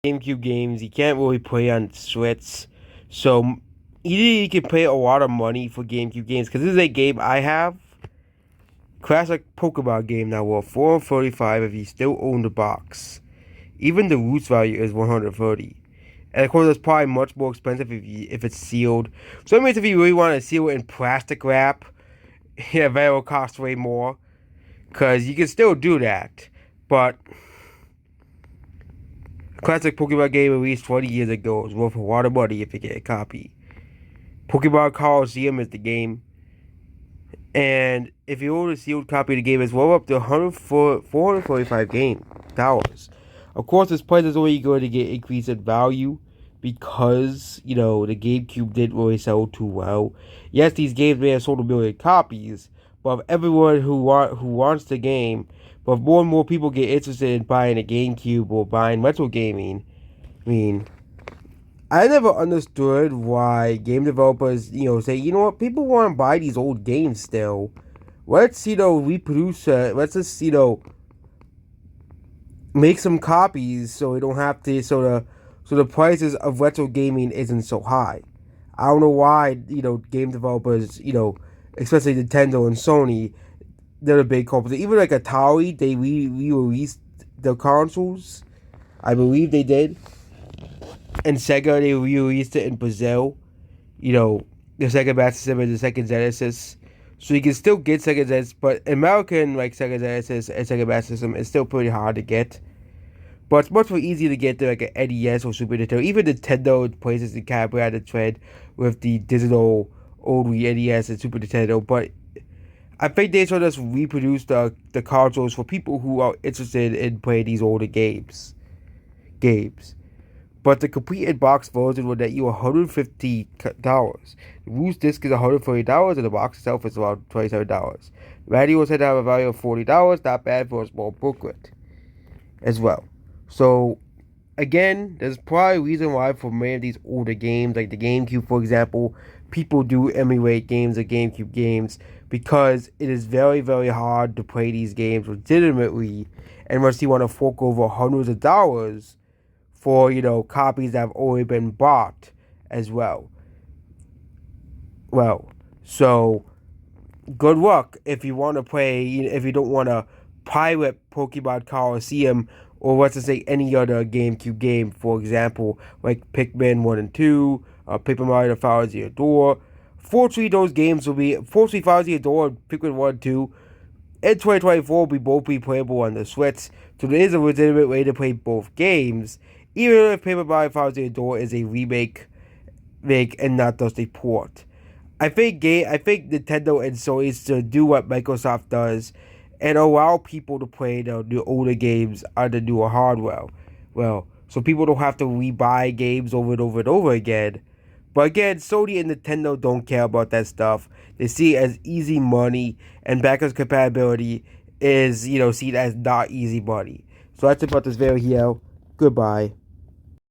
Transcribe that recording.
GameCube games you can't really play on Switch, so either you can pay a lot of money for GameCube games because this is a game I have, classic Pokemon game that will $435 if you still own the box. Even the roots value is $130, and of course it's probably much more expensive if it's sealed. So that means if you really want to seal it in plastic wrap, yeah, that will cost way more, because you can still do that, but a classic Pokemon game released 20 years ago is worth a lot of money if you get a copy. Pokemon Colosseum is the game, and if you own a sealed copy of the game, it's well up to $445. Of course, this price is only going to get increased in value because, the GameCube didn't really sell too well. Yes, these games may have sold 1 million copies, but if everyone who wants the game, but if more and more people get interested in buying a GameCube or buying retro gaming, I never understood why game developers, say, what, people want to buy these old games still. Let's, reproduce it. Let's just, make some copies so we don't have to, so the prices of retro gaming isn't so high. I don't know why, game developers, especially Nintendo and Sony, they're the big culprits. Even like Atari, they re-released their consoles. I believe they did. And Sega, they re-released it in Brazil. The Sega Master System and the Sega Genesis. So you can still get Sega Genesis, but American, like Sega Genesis and Sega Master System, is still pretty hard to get. But it's much more easy to get like an NES or Super Nintendo. Even Nintendo places the kind of brand the trend with the digital old NES and Super Nintendo. But I think they should just reproduce the consoles for people who are interested in playing these older games. But the complete in-box version will net you $150. The loose disc is $130, and the box itself is around $27. The manual said to have a value of $40, not bad for a small booklet as well. So, again, there's probably a reason why for many of these older games, like the GameCube, for example, people do emulate games of GameCube games because it is very, very hard to play these games legitimately unless you want to fork over hundreds of dollars for, copies that have already been bought as well. So good luck if you want to play, if you don't want to pirate Pokemon Colosseum or let's just say any other GameCube game, for example, like Pikmin 1 and 2, Paper Mario The Thousand Door. Fortunately, those games will be, Thousand Door and Pikmin 1 and 2 in 2024 will both be playable on the Switch, so there is a legitimate way to play both games, even if Paper Mario Thousand Door is a remake and not just a port. I think Nintendo and Sony should do what Microsoft does and allow people to play the older games on the newer hardware. So people don't have to rebuy games over and over and over again. But again, Sony and Nintendo don't care about that stuff. They see it as easy money, and backwards compatibility is, seen as not easy money. So that's about this video here. Goodbye.